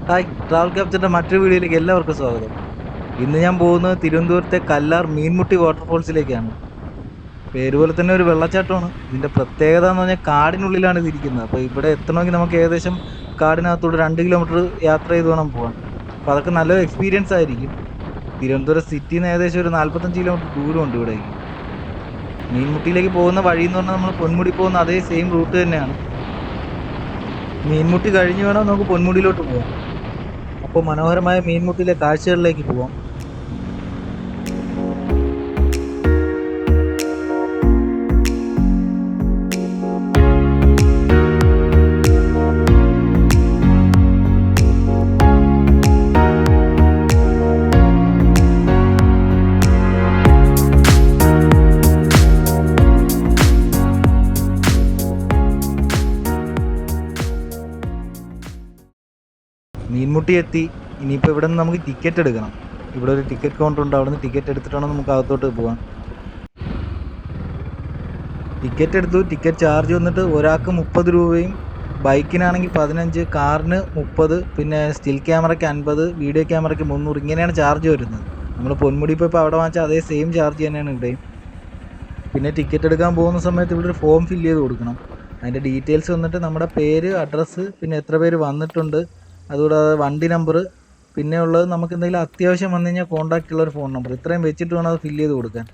Hi, travel ക്യാപ്ചറിൻ്റെ മറ്റൊരു വീഡിയോയിലേക്ക് എല്ലാവർക്കും സ്വാഗതം. ഇന്ന് ഞാൻ പോകുന്നത് തിരുവനന്തപുരത്തെ കല്ലാർ മീൻമുട്ടി വാട്ടർഫോൾസിലേക്കാണ്. പേര് പോലെ തന്നെ ഒരു വെള്ളച്ചാട്ടമാണ്. ഇതിൻ്റെ പ്രത്യേകത എന്ന് പറഞ്ഞാൽ കാടിനുള്ളിലാണ് ഇതിരിക്കുന്നത്. അപ്പോൾ ഇവിടെ എത്തണമെങ്കിൽ നമുക്ക് ഏകദേശം കാടിനകത്തൂടെ 2 കിലോമീറ്റർ യാത്ര ചെയ്ത് വേണം പോകാൻ. അപ്പോൾ അതൊക്കെ നല്ലൊരു എക്സ്പീരിയൻസ് ആയിരിക്കും. തിരുവനന്തപുരം സിറ്റിയിൽ നിന്ന് ഏകദേശം ഒരു 45 കിലോമീറ്റർ ദൂരമുണ്ട് ഇവിടേക്ക്. മീൻമുട്ടിയിലേക്ക് പോകുന്ന വഴി എന്ന് പറഞ്ഞാൽ നമ്മൾ പൊന്മുടി പോകുന്ന അതേ സെയിം റൂട്ട് തന്നെയാണ്. മീൻമുട്ടി കഴിഞ്ഞ് വേണം നമുക്ക് പൊന്മുടിയിലോട്ട് പോകാം. അപ്പോൾ മനോഹരമായ മീൻമുട്ടിയിലെ കാഴ്ചകളിലേക്ക് പോവാം. മീൻമുട്ടി എത്തി. ഇനിയിപ്പോൾ ഇവിടെ നിന്ന് നമുക്ക് ടിക്കറ്റ് എടുക്കണം. ഇവിടെ ഒരു ടിക്കറ്റ് കൗണ്ടർ ഉണ്ട്. അവിടെ നിന്ന് ടിക്കറ്റ് എടുത്തിട്ടാണ് നമുക്ക് അകത്തോട്ട് പോകാൻ. ടിക്കറ്റ് എടുത്തു. ടിക്കറ്റ് ചാർജ് വന്നിട്ട് ഒരാൾക്ക് 30 രൂപയും ബൈക്കിനാണെങ്കിൽ 15, കാറിന് 30, പിന്നെ സ്റ്റിൽ ക്യാമറയ്ക്ക് 50, വീഡിയോ ക്യാമറയ്ക്ക് 300. ഇങ്ങനെയാണ് ചാർജ് വരുന്നത്. നമ്മൾ പൊന്മുടി ഇപ്പോൾ അവിടെ വാങ്ങിച്ചാൽ അതേ സെയിം ചാർജ് തന്നെയാണ് ഇവിടെയും. പിന്നെ ടിക്കറ്റ് എടുക്കാൻ പോകുന്ന സമയത്ത് ഇവിടെ ഒരു ഫോം ഫില്ല് ചെയ്ത് കൊടുക്കണം. അതിൻ്റെ ഡീറ്റെയിൽസ് വന്നിട്ട് നമ്മുടെ പേര്, അഡ്രസ്സ്, പിന്നെ എത്ര പേര് വന്നിട്ടുണ്ട്, അതുകൂടാതെ വണ്ടി നമ്പർ, പിന്നെ ഉള്ളത് നമുക്ക് എന്തെങ്കിലും അത്യാവശ്യം വന്നു കഴിഞ്ഞാൽ കോൺടാക്റ്റ് ഉള്ള ഒരു ഫോൺ നമ്പർ. ഇത്രയും വെച്ചിട്ട് വേണം അത് ഫില്ല് ചെയ്ത് കൊടുക്കാൻ.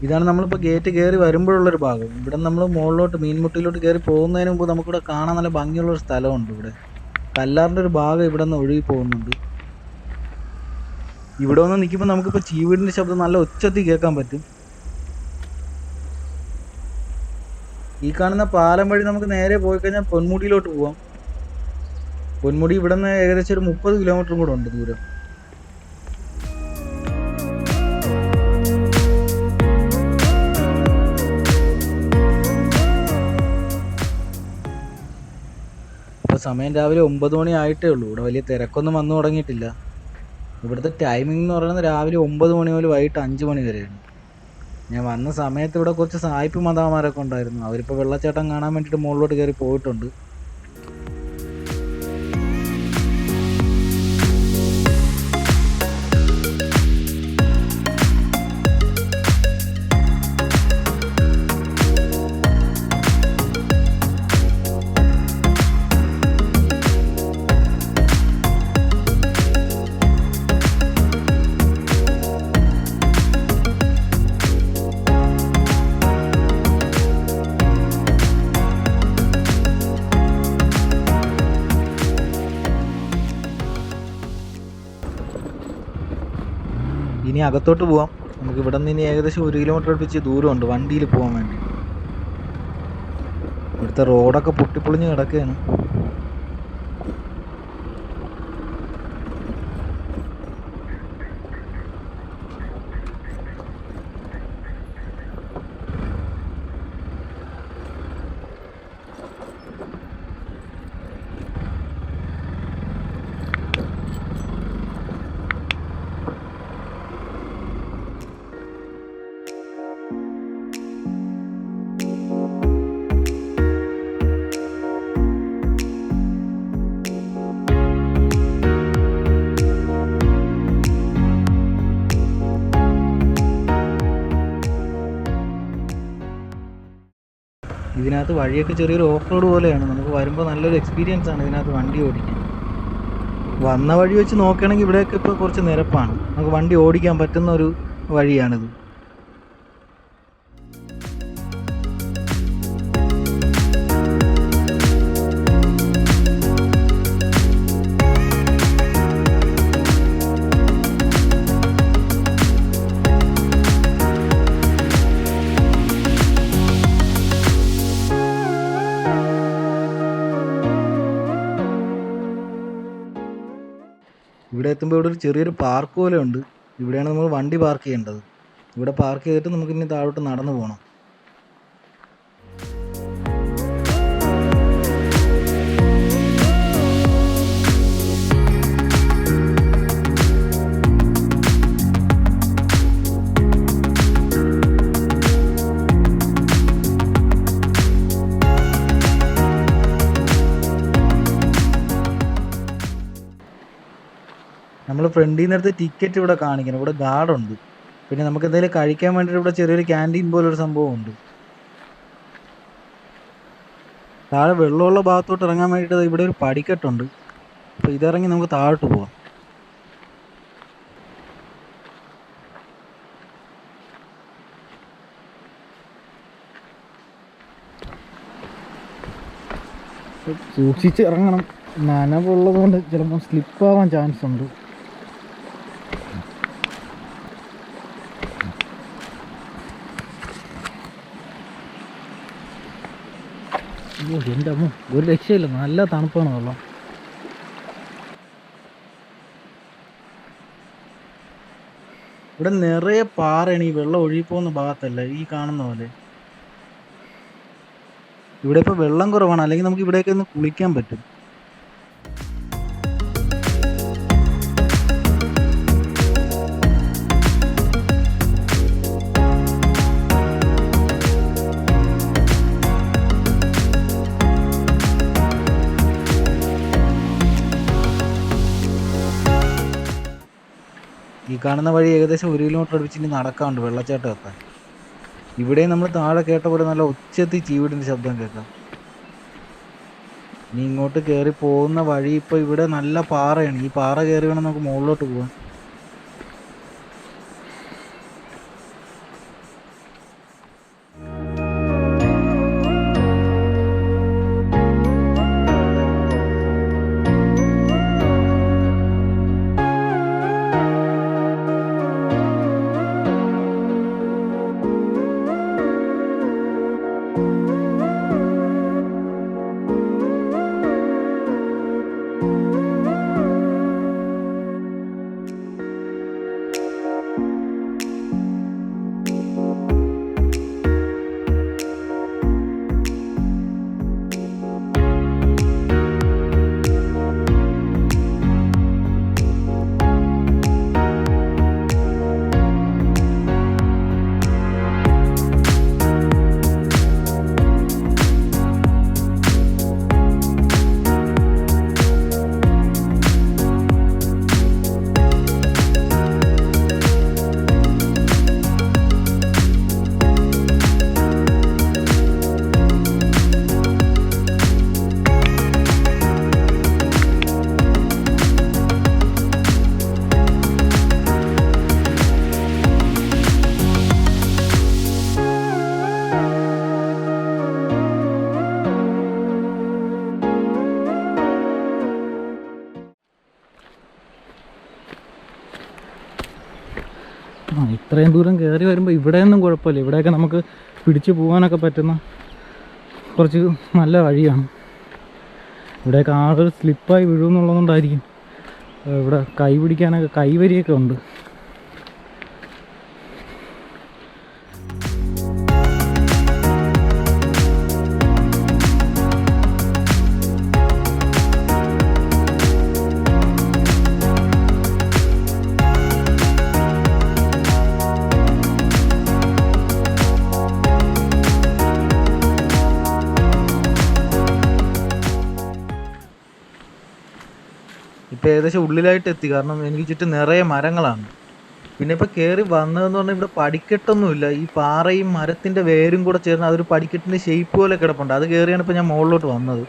ഇതാണ് നമ്മളിപ്പോൾ ഗേറ്റ് കയറി വരുമ്പോഴുള്ളൊരു ഭാഗം. ഇവിടെ നമ്മൾ മുകളിലോട്ട് മീൻമുട്ടിയിലോട്ട് കയറി പോകുന്നതിന് മുമ്പ് നമുക്കിവിടെ കാണാൻ നല്ല ഭംഗിയുള്ളൊരു സ്ഥലമുണ്ട്. ഇവിടെ കല്ലാറിൻ്റെ ഒരു ഭാഗം ഇവിടെ നിന്ന് ഒഴുകി പോകുന്നുണ്ട്. ഇവിടെ വന്ന് നിൽക്കുമ്പോൾ നമുക്കിപ്പോൾ ചീവീടിൻ്റെ ശബ്ദം നല്ല ഉച്ചത്തിൽ കേൾക്കാൻ പറ്റും. ഈ കാണുന്ന പാലം വഴി നമുക്ക് നേരെ പോയി കഴിഞ്ഞാൽ പൊന്മുടിയിലോട്ട് പോവാം. പൊന്മുടി ഇവിടെ നിന്ന് ഏകദേശം ഒരു 30 കിലോമീറ്ററും കൂടെ ഉണ്ട് ദൂരം. ഇപ്പോൾ സമയം രാവിലെ 9 മണി ആയിട്ടേ ഉള്ളൂ. ഇവിടെ വലിയ തിരക്കൊന്നും വന്നു തുടങ്ങിയിട്ടില്ല. ഇവിടുത്തെ ടൈമിംഗ് എന്ന് പറയുന്നത് രാവിലെ 9 മണി മുതൽ വൈകിട്ട് 5 മണി വരെയാണ്. ഞാൻ വന്ന സമയത്ത് ഇവിടെ കുറച്ച് സായിപ്പ് മദാമാരൊക്കെ ഉണ്ടായിരുന്നു. അവരിപ്പോൾ വെള്ളച്ചാട്ടം കാണാൻ വേണ്ടിയിട്ട് മുകളിലോട്ട് കയറി പോയിട്ടുണ്ട്. ഇനി അകത്തോട്ട് പോവാം. നമുക്ക് ഇവിടെ നിന്ന് ഇനി ഏകദേശം 1 കിലോമീറ്റർ അടുപ്പിച്ച് ദൂരമുണ്ട് വണ്ടിയിൽ പോകാൻ വേണ്ടി. ഇവിടുത്തെ റോഡൊക്കെ പൊട്ടിപ്പൊളിഞ്ഞ് കിടക്കുകയാണ്. ഇതിനകത്ത് വഴിയൊക്കെ ചെറിയൊരു ഓഫ് റോഡ് പോലെയാണ്. നമുക്ക് വരുമ്പോൾ നല്ലൊരു എക്സ്പീരിയൻസ് ആണ് ഇതിനകത്ത് വണ്ടി ഓടിക്കാൻ. വന്ന വഴി വെച്ച് നോക്കുകയാണെങ്കിൽ ഇവിടെയൊക്കെ ഇപ്പോൾ കുറച്ച് നിരപ്പാണ്. നമുക്ക് വണ്ടി ഓടിക്കാൻ പറ്റുന്ന ഒരു വഴിയാണിത്. ഇവിടെ എത്തുമ്പോൾ ഇവിടെ ഒരു ചെറിയൊരു പാർക്ക് പോലെ ഉണ്ട്. ഇവിടെയാണ് നമ്മൾ വണ്ടി പാർക്ക് ചെയ്യേണ്ടത്. ഇവിടെ പാർക്ക് ചെയ്തിട്ട് നമുക്ക് ഇനി താഴോട്ട് നടന്നു പോകണം. നമ്മൾ ഫ്രണ്ടിൽ നിന്നെടുത്ത് ടിക്കറ്റ് ഇവിടെ കാണിക്കണം. ഇവിടെ ഗാർഡുണ്ട്. പിന്നെ നമുക്ക് എന്തെങ്കിലും കഴിക്കാൻ വേണ്ടിയിട്ട് ഇവിടെ ചെറിയൊരു ക്യാൻറ്റീൻ പോലൊരു സംഭവമുണ്ട്. താഴെ വെള്ളമുള്ള ഭാഗത്തോട്ട് ഇറങ്ങാൻ വേണ്ടിയിട്ട് ഇവിടെ ഒരു പടിക്കെട്ടുണ്ട്. അപ്പോൾ ഇതിറങ്ങി നമുക്ക് താഴോട്ട് പോകാം. സൂക്ഷിച്ച് ഇറങ്ങണം. നനവുള്ളത് കൊണ്ട് ചിലപ്പോൾ സ്ലിപ്പാവാൻ ചാൻസ് ഉണ്ട്. എൻ്റെ അമ്മ, ഒരു രക്ഷയില്ല, നല്ല തണുപ്പാണ് വെള്ളം. ഇവിടെ നിറയെ പാറയാണ് ഈ വെള്ളം ഒഴുകിപ്പോകുന്ന ഭാഗത്തല്ല, ഈ കാണുന്ന പോലെ. ഇവിടെ ഇപ്പോൾ വെള്ളം കുറവാണ്, അല്ലെങ്കിൽ നമുക്ക് ഇവിടെയൊക്കെ ഒന്ന് കുളിക്കാൻ പറ്റും. ഈ കാണുന്ന വഴി ഏകദേശം 1 കിലോമീറ്റർ അടുപ്പിച്ചിട്ട് നടക്കാറുണ്ട് വെള്ളച്ചാട്ടം എത്താൻ. ഇവിടെ നമ്മൾ താഴെ കേട്ട പോലെ നല്ല ഉച്ചത്തിൽ ചീവിടിൻ്റെ ശബ്ദം കേൾക്കാം. ഇനി ഇങ്ങോട്ട് കയറി പോകുന്ന വഴി ഇപ്പോൾ ഇവിടെ നല്ല പാറയാണ്. ഈ പാറ കയറി വേണം നമുക്ക് മുകളിലോട്ട് പോകാൻ. ഇത്രയും ദൂരം കയറി വരുമ്പോൾ ഇവിടെയൊന്നും കുഴപ്പമില്ല. ഇവിടെയൊക്കെ നമുക്ക് പിടിച്ചു പോകാനൊക്കെ പറ്റുന്ന കുറച്ച് നല്ല വഴിയാണ്. ഇവിടെയൊക്കെ ആളുകൾ സ്ലിപ്പായി വീഴുമെന്നുള്ളതുകൊണ്ടായിരിക്കും ഇവിടെ കൈ പിടിക്കാനൊക്കെ കൈവരിയൊക്കെ ഉണ്ട്. ഇപ്പോൾ ഏകദേശം ഉള്ളിലായിട്ട് എത്തി. കാരണം എനിക്ക് ചുറ്റും നിറയെ മരങ്ങളാണ്. പിന്നെ ഇപ്പോൾ കയറി വന്നതെന്ന് പറഞ്ഞാൽ ഇവിടെ പടിക്കെട്ടൊന്നുമില്ല. ഈ പാറയും മരത്തിൻ്റെ വേരും കൂടെ ചേർന്ന് അതൊരു പടിക്കെട്ടിൻ്റെ ഷേപ്പ് പോലെ കിടപ്പുണ്ട്. അത് കയറിയാണ് ഇപ്പോൾ ഞാൻ മുകളിലോട്ട് വന്നത്.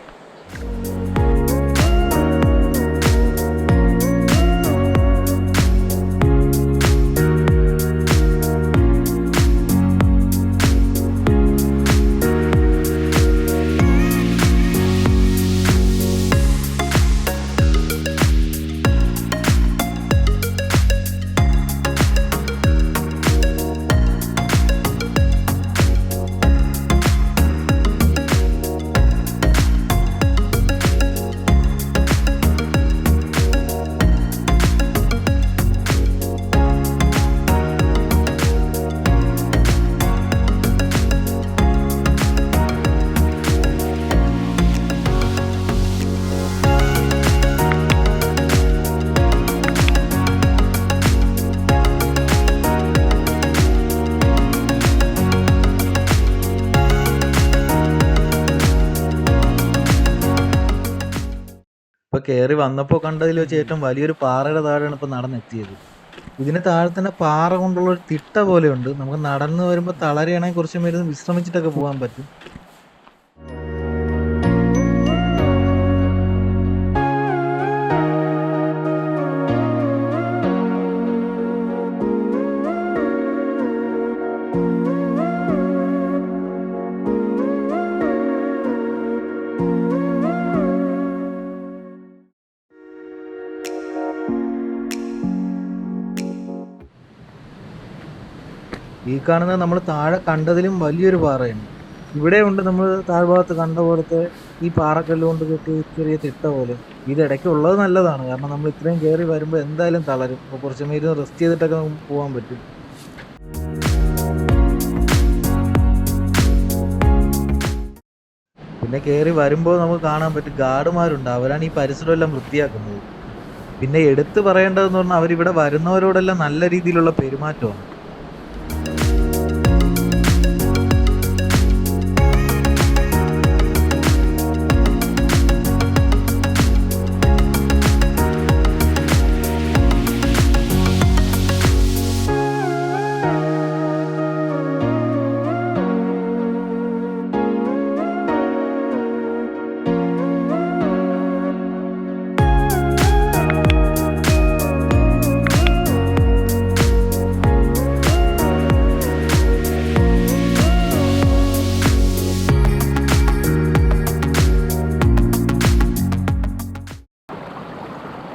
കയറി വന്നപ്പോൾ കണ്ടതിൽ വെച്ച് ഏറ്റവും വലിയൊരു പാറയുടെ താഴെയാണ് ഇപ്പോൾ നടന്നെത്തിയത്. ഇതിന് താഴെ തന്നെ പാറ കൊണ്ടുള്ള ഒരു തിട്ട പോലെയുണ്ട്. നമുക്ക് നടന്നു വരുമ്പോൾ തളരുകയാണെങ്കിൽ കുറച്ച് പേര് വിശ്രമിച്ചിട്ടൊക്കെ പോകാൻ പറ്റും. ഈ കാണുന്നത് നമ്മൾ താഴെ കണ്ടതിലും വലിയൊരു പാറയാണ്. ഇവിടെയുണ്ട് നമ്മൾ താഴ്ഭാഗത്ത് കണ്ട പോലത്തെ ഈ പാറക്കല്ല് കൊണ്ട് കെട്ടി ചെറിയ തിട്ട പോലെ. ഇതിടയ്ക്ക് ഉള്ളത് നല്ലതാണ്, കാരണം നമ്മൾ ഇത്രയും കയറി വരുമ്പോൾ എന്തായാലും തളരും. അപ്പോൾ കുറച്ച് നേരം റെസ്റ്റ് ചെയ്തിട്ടൊക്കെ നമുക്ക് പോകാൻ പറ്റും. പിന്നെ കയറി വരുമ്പോൾ നമുക്ക് കാണാൻ പറ്റും ഗാർഡുമാരുണ്ട്. അവരാണ് ഈ പരിസരമെല്ലാം വൃത്തിയാക്കുന്നത്. പിന്നെ എടുത്തു പറയേണ്ടതെന്ന് പറഞ്ഞാൽ അവരിവിടെ വരുന്നവരോടെല്ലാം നല്ല രീതിയിലുള്ള പെരുമാറ്റമാണ്.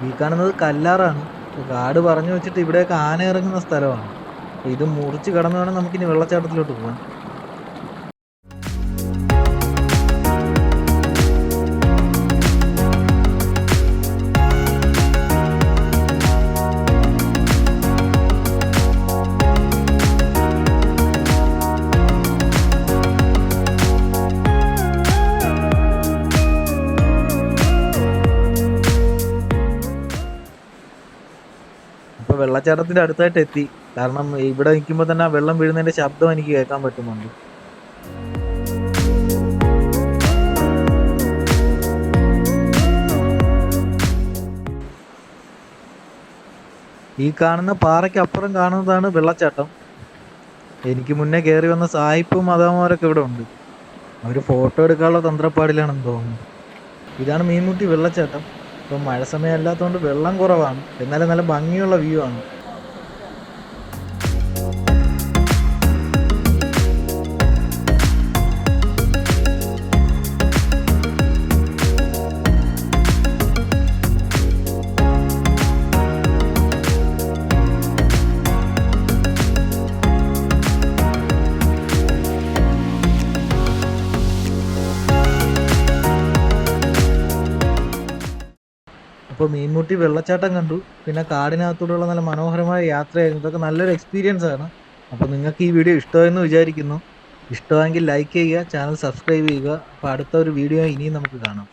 ഈ കാണുന്നത് കല്ലാറാണ്. കാട് പറഞ്ഞു വെച്ചിട്ട് ഇവിടെയൊക്കെ ആന ഇറങ്ങുന്ന സ്ഥലമാണ്. ഇത് മുറിച്ച് കടന്നു വേണം നമുക്കിനി വെള്ളച്ചാട്ടത്തിലോട്ട് പോകാൻ. ഇപ്പോൾ വെള്ളച്ചാട്ടത്തിൻ്റെ അടുത്തായിട്ട് എത്തി. കാരണം ഇവിടെ നിൽക്കുമ്പോൾ തന്നെ ആ വെള്ളം വീഴുന്നതിൻ്റെ ശബ്ദം എനിക്ക് കേൾക്കാൻ പറ്റുന്നുണ്ട്. ഈ കാണുന്ന പാറയ്ക്ക് അപ്പുറം കാണുന്നതാണ് വെള്ളച്ചാട്ടം. എനിക്ക് മുന്നേ കയറി വന്ന സായിപ്പും മദാമ്മമാരൊക്കെ ഇവിടെ ഉണ്ട്. അവർ ഫോട്ടോ എടുക്കാനുള്ള തന്ത്രപ്പാടിലാണെന്ന് തോന്നുന്നു. ഇതാണ് മീൻമുട്ടി വെള്ളച്ചാട്ടം. ഇപ്പം മഴ സമയം അല്ലാത്തതുകൊണ്ട് വെള്ളം കുറവാണ്, എന്നാലും നല്ല ഭംഗിയുള്ള വ്യൂ ആണ്. അപ്പോൾ മീൻമുട്ടി വെള്ളച്ചാട്ടം കണ്ടു. പിന്നെ കാടിനകത്തൂടെയുള്ള നല്ല മനോഹരമായ യാത്രയായിരുന്നു. ഇതൊക്കെ നല്ലൊരു എക്സ്പീരിയൻസ് ആണ്. അപ്പോൾ നിങ്ങൾക്ക് ഈ വീഡിയോ ഇഷ്ടമായെന്ന് വിചാരിക്കുന്നു. ഇഷ്ടമെങ്കിൽ ലൈക്ക് ചെയ്യുക, ചാനൽ സബ്സ്ക്രൈബ് ചെയ്യുക. അപ്പോൾ അടുത്ത ഒരു വീഡിയോ ഇനിയും നമുക്ക് കാണാം.